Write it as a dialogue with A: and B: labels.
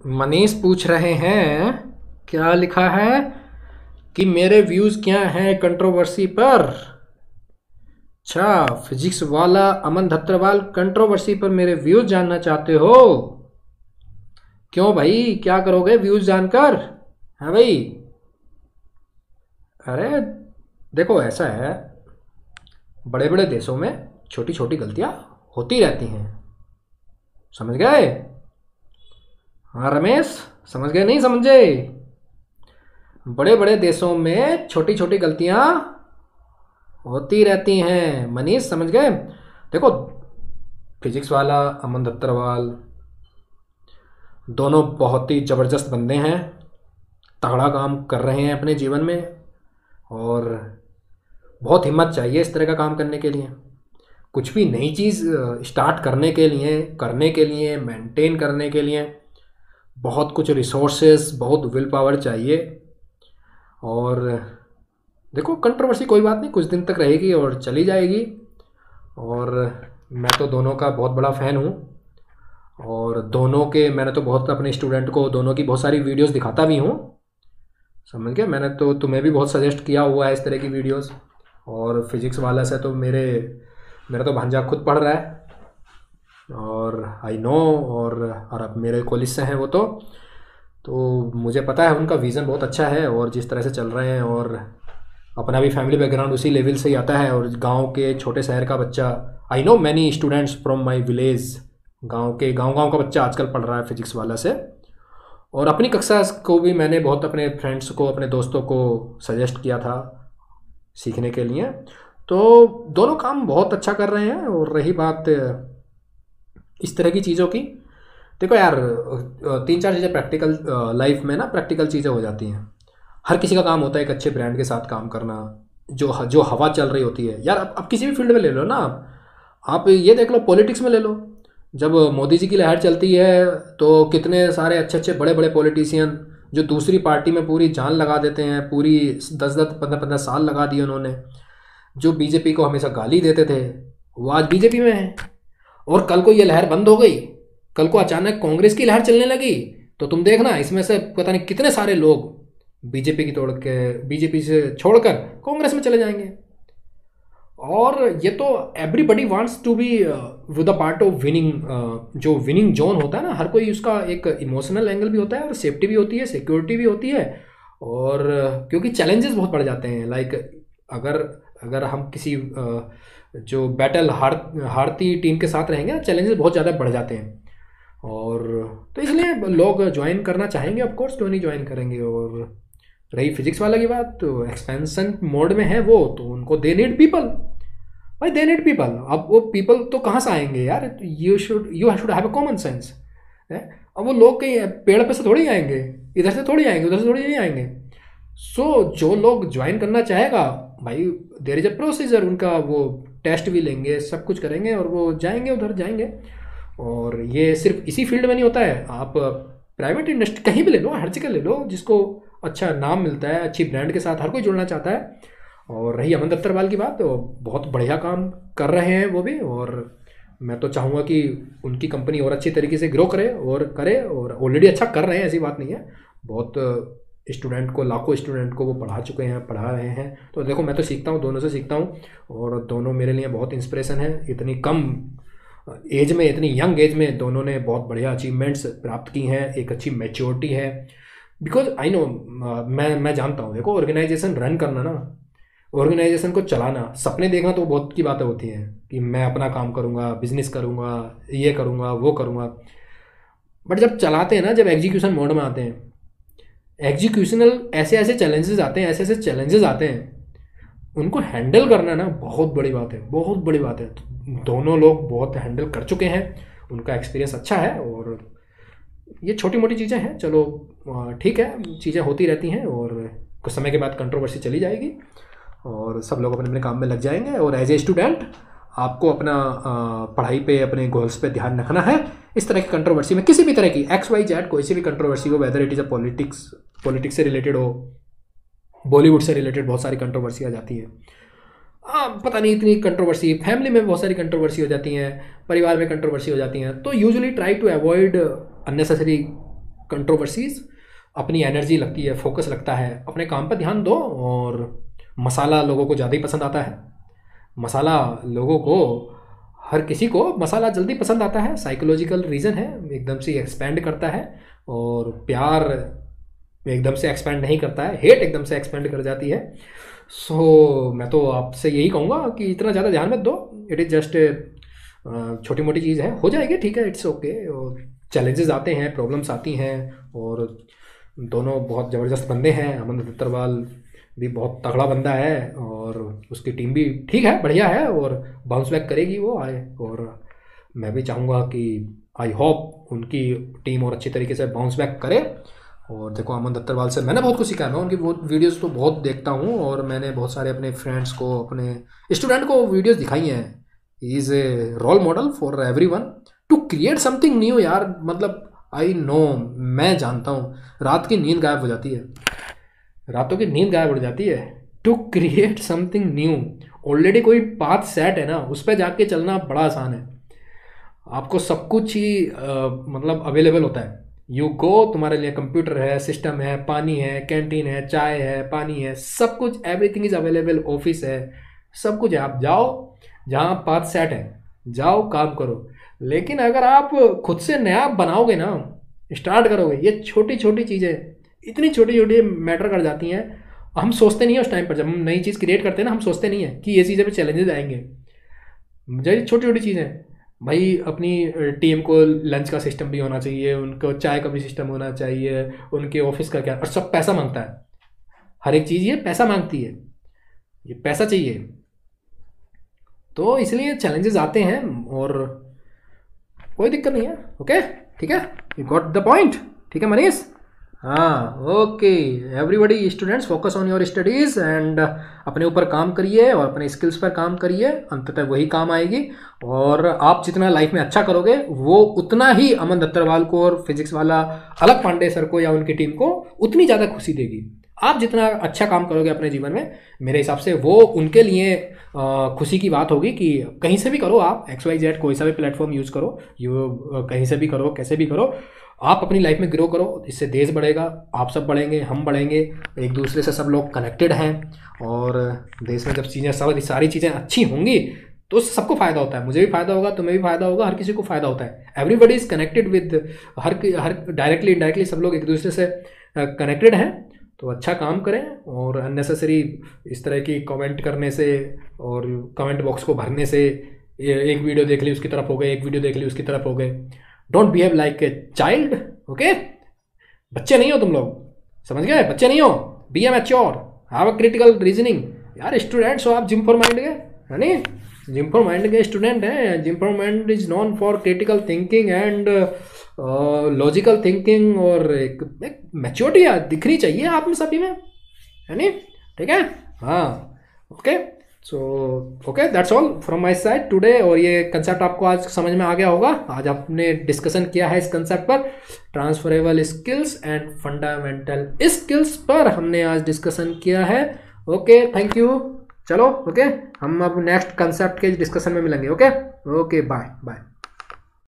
A: मनीष पूछ रहे हैं, क्या लिखा है कि मेरे व्यूज़ क्या हैं कंट्रोवर्सी पर। अच्छा, फिजिक्स वाला अमन धत्तरवाल कंट्रोवर्सी पर मेरे व्यूज़ जानना चाहते हो। क्यों भाई, क्या करोगे व्यूज़ जानकर? हाँ भाई। अरे देखो, ऐसा है, बड़े बड़े देशों में छोटी छोटी गलतियां होती रहती हैं। समझ गए? हाँ रमेश, समझ गए नहीं समझे? बड़े बड़े देशों में छोटी छोटी गलतियां होती रहती हैं। मनीष, समझ गए? देखो, फिजिक्स वाला अमन दत्तरवाल दोनों बहुत ही ज़बरदस्त बंदे हैं, तगड़ा काम कर रहे हैं अपने जीवन में, और बहुत हिम्मत चाहिए इस तरह का काम करने के लिए। कुछ भी नई चीज़ स्टार्ट करने के लिए मेंटेन करने के लिए बहुत कुछ रिसोर्सेस, बहुत विल पावर चाहिए। और देखो, कंट्रोवर्सी कोई बात नहीं, कुछ दिन तक रहेगी और चली जाएगी। और मैं तो दोनों का बहुत बड़ा फ़ैन हूँ, और दोनों के मैंने तो बहुत अपने स्टूडेंट को दोनों की बहुत सारी वीडियोस दिखाता भी हूँ। समझ गया? मैंने तो तुम्हें भी बहुत सजेस्ट किया हुआ है इस तरह की वीडियोस। और फिजिक्स वाला से तो मेरा तो भांजा खुद पढ़ रहा है, और आई नो। और अब मेरे कॉलेज से हैं वो, तो मुझे पता है उनका विज़न बहुत अच्छा है, और जिस तरह से चल रहे हैं, और अपना भी फैमिली बैकग्राउंड उसी लेवल से ही आता है। और गांव के छोटे शहर का बच्चा, I know many students from my village, गांव का बच्चा आजकल पढ़ रहा है फिजिक्स वाला से। और अपनी कक्षा को भी मैंने बहुत अपने फ्रेंड्स को, अपने दोस्तों को सजेस्ट किया था सीखने के लिए। तो दोनों काम बहुत अच्छा कर रहे हैं। और रही बात इस तरह की चीज़ों की, देखो यार, तीन चार चीज़ें प्रैक्टिकल लाइफ में ना, प्रैक्टिकल चीज़ें हो जाती हैं। हर किसी का काम होता है एक अच्छे ब्रांड के साथ काम करना, जो हवा चल रही होती है यार। अब किसी भी फील्ड में ले लो ना, आप ये देख लो, पॉलिटिक्स में ले लो। जब मोदी जी की लहर चलती है तो कितने सारे अच्छे अच्छे बड़े बड़े पॉलिटिशियन जो दूसरी पार्टी में पूरी जान लगा देते हैं, पूरी 10 10 15 15 साल लगा दिए उन्होंने, जो बीजेपी को हमेशा गाली देते थे, वो आज बीजेपी में है। और कल को ये लहर बंद हो गई, कल को अचानक कांग्रेस की लहर चलने लगी, तो तुम देखना इसमें से पता नहीं कितने सारे लोग बीजेपी से छोड़कर कांग्रेस में चले जाएंगे। और ये तो everybody wants to be with a part of winning. जो विनिंग जोन होता है ना, हर कोई उसका एक इमोशनल एंगल भी होता है, और सेफ्टी भी होती है, सिक्योरिटी भी होती है। और क्योंकि चैलेंजेस बहुत बढ़ जाते हैं, लाइक अगर अगर हम किसी जो बैटल हारती टीम के साथ रहेंगे, चैलेंजेस बहुत ज़्यादा बढ़ जाते हैं। और तो इसलिए लोग ज्वाइन करना चाहेंगे, ऑफ कोर्स, क्यों नहीं ज्वाइन करेंगे। और रही फिजिक्स वाला की बात, तो एक्सपेंशन मोड में है वो, तो उनको दे नीड पीपल। भाई दे नीड पीपल। अब वो पीपल तो कहाँ से आएंगे यार? You should have a common sense है। अब वो लोग कहीं पेड़ पे से थोड़ी आएंगे, इधर से थोड़ी आएंगे, उधर से थोड़ी नहीं आएंगे। जो लोग ज्वाइन करना चाहेगा, भाई देयर इज अ प्रोसीजर, उनका वो टेस्ट भी लेंगे, सब कुछ करेंगे, और वो जाएंगे, उधर जाएंगे। और ये सिर्फ इसी फील्ड में नहीं होता है, आप प्राइवेट इंडस्ट्री कहीं भी ले लो, हर जगह ले लो, जिसको अच्छा नाम मिलता है, अच्छी ब्रांड के साथ हर कोई जुड़ना चाहता है। और रही अमन दत्तरवाल की बात, तो बहुत बढ़िया काम कर रहे हैं वो भी। और मैं तो चाहूँगा कि उनकी कंपनी और अच्छी तरीके से ग्रो करे, और ऑलरेडी अच्छा कर रहे हैं, ऐसी बात नहीं है। बहुत स्टूडेंट को, लाखों स्टूडेंट को वो पढ़ा चुके हैं, पढ़ा रहे हैं। तो देखो, मैं तो सीखता हूँ, दोनों से सीखता हूँ, और दोनों मेरे लिए बहुत इंस्पिरेशन है। इतनी कम एज में, इतनी यंग एज में दोनों ने बहुत बढ़िया अचीवमेंट्स प्राप्त की हैं, एक अच्छी मैच्योरिटी है। बिकॉज आई नो, मैं जानता हूँ, देखो ऑर्गेनाइजेशन रन करना ना, ऑर्गेनाइजेशन को चलाना, सपने देखना तो बहुत की बातें होती हैं कि मैं अपना काम करूँगा, बिजनेस करूँगा, ये करूँगा, वो करूँगा। बट जब चलाते हैं ना, जब एग्जीक्यूशन मोड में आते हैं, एग्जीक्यूशनल ऐसे ऐसे चैलेंजेस आते हैं, ऐसे ऐसे चैलेंजेस आते हैं, उनको हैंडल करना ना बहुत बड़ी बात है, बहुत बड़ी बात है। दोनों लोग बहुत हैंडल कर चुके हैं, उनका एक्सपीरियंस अच्छा है। और ये छोटी मोटी चीज़ें हैं, चलो ठीक है, चीज़ें होती रहती हैं, और कुछ समय के बाद कंट्रोवर्सी चली जाएगी, और सब लोग अपने अपने काम में लग जाएंगे। और एज ए स्टूडेंट आपको अपना पढ़ाई पे, अपने गोल्स पे ध्यान रखना है। इस तरह की कंट्रोवर्सी में, किसी भी तरह की XYZ कोई सी भी कंट्रोवर्सी हो, whether it is a politics से रिलेटेड हो, बॉलीवुड से रिलेटेड बहुत सारी कंट्रोवर्सी आ जाती है। पता नहीं इतनी कंट्रोवर्सी, फैमिली में बहुत सारी कंट्रोवर्सी हो जाती हैं, परिवार में कंट्रोवर्सी हो जाती हैं। तो usually try to avoid unnecessary controversies, अपनी एनर्जी लगती है, फोकस लगता है, अपने काम पर ध्यान दो। और मसाला लोगों को ज़्यादा ही पसंद आता है। मसाला लोगों को, हर किसी को मसाला जल्दी पसंद आता है, साइकोलॉजिकल रीज़न है, एकदम से एक्सपेंड करता है। और प्यार एकदम से एक्सपेंड नहीं करता है, हेट एकदम से एक्सपेंड कर जाती है। सो मैं तो आपसे यही कहूँगा कि इतना ज़्यादा ध्यान मत दो, इट इज़ जस्ट छोटी मोटी चीज़ है, हो जाएगी, ठीक है, इट्स ओके। और चैलेंजेस आते हैं, प्रॉब्लम्स आती हैं, और दोनों बहुत ज़बरदस्त बंदे हैं। अमन दत्तरवाल भी बहुत तगड़ा बंदा है, और उसकी टीम भी ठीक है, बढ़िया है, और बाउंस बैक करेगी वो आए। और मैं भी चाहूँगा कि आई होप उनकी टीम और अच्छी तरीके से बाउंस बैक करे। और देखो, अमन दत्तरवाल से मैंने बहुत कुछ सीखा है, मैं उनकी वो वीडियोज़ तो बहुत देखता हूँ, और मैंने बहुत सारे अपने फ्रेंड्स को, अपने स्टूडेंट को वीडियोज़ दिखाई हैं। He is a role model for everyone to create something new यार। मतलब आई नो, मैं जानता हूँ, रात की नींद गायब हो जाती है, रातों की नींद गायब हो जाती है to create something new. Already कोई पाथ सेट है ना, उस पर जाके चलना बड़ा आसान है। आपको सब कुछ ही मतलब अवेलेबल होता है। यू गो, तुम्हारे लिए कंप्यूटर है, सिस्टम है, पानी है, कैंटीन है, चाय है, पानी है, सब कुछ, एवरीथिंग इज अवेलेबल, ऑफिस है, सब कुछ है। आप जाओ जहाँ पाथ सेट है, जाओ काम करो। लेकिन अगर आप खुद से नया बनाओगे ना, स्टार्ट करोगे, ये छोटी छोटी चीज़ें इतनी छोटी छोटी मैटर कर जाती हैं। हम सोचते नहीं है उस टाइम पर, जब हम नई चीज़ क्रिएट करते हैं ना, हम सोचते नहीं है कि ये चीज़ें पे चैलेंजेस आएंगे। मुझे छोटी छोटी चीज़ें, भाई अपनी टीम को लंच का सिस्टम भी होना चाहिए, उनको चाय का भी सिस्टम होना चाहिए, उनके ऑफिस का क्या, और सब पैसा मांगता है। हर एक चीज़ ये पैसा मांगती है, ये पैसा चाहिए। तो इसलिए चैलेंजेस आते हैं, और कोई दिक्कत नहीं है। ओके, ठीक है, यू गॉट द पॉइंट, ठीक है मनीष? हाँ, okay, everybody students focus on your studies and अपने ऊपर काम करिए और अपने स्किल्स पर काम करिए, अंततः वही काम आएगी। और आप जितना लाइफ में अच्छा करोगे, वो उतना ही अमन दत्तरवाल को और फिजिक्स वाला अलग पांडे सर को या उनकी टीम को उतनी ज़्यादा खुशी देगी। आप जितना अच्छा काम करोगे अपने जीवन में, मेरे हिसाब से वो उनके लिए खुशी की बात होगी। कि कहीं से भी करो आप, XYZ कोई सा भी प्लेटफॉर्म यूज़ करो, कहीं से भी करो, कैसे भी करो, आप अपनी लाइफ में ग्रो करो, इससे देश बढ़ेगा, आप सब बढ़ेंगे, हम बढ़ेंगे, एक दूसरे से सब लोग कनेक्टेड हैं। और देश में जब चीज़ें, सारी चीज़ें अच्छी होंगी तो उससे सबको फ़ायदा होता है। मुझे भी फ़ायदा होगा, तुम्हें भी फ़ायदा होगा, हर किसी को फ़ायदा होता है। Everybody is connected with, her directly indirectly सब लोग एक दूसरे से कनेक्टेड हैं। तो अच्छा काम करें, और अननेसेसरी इस तरह की कमेंट करने से और कमेंट बॉक्स को भरने से, एक वीडियो देख ली उसकी तरफ हो गए, एक वीडियो देख ली उसकी तरफ हो गए। Don't behave like a child, okay? बच्चे नहीं हो तुम लोग, समझ गए? बच्चे नहीं हो, be a mature, have a critical reasoning. यार स्टूडेंट्स हो आप, जिम फॉर माइंड के, है नहीं? जिम फॉर माइंड के स्टूडेंट हैं। Gym for mind is known for critical thinking and logical thinking, और एक मैच्योरिटी दिखनी चाहिए आप में सभी में, है नहीं? ठीक है, हाँ, okay. So okay, that's all from my side today. और ये कंसेप्ट आपको आज समझ में आ गया होगा। आज आपने डिस्कशन किया है इस कंसेप्ट पर, transferable skills and fundamental skills पर हमने आज डिस्कशन किया है। Okay, thank you. चलो, ओके, हम अब नेक्स्ट कंसेप्ट के डिस्कशन में मिलेंगे। Okay, okay, bye bye.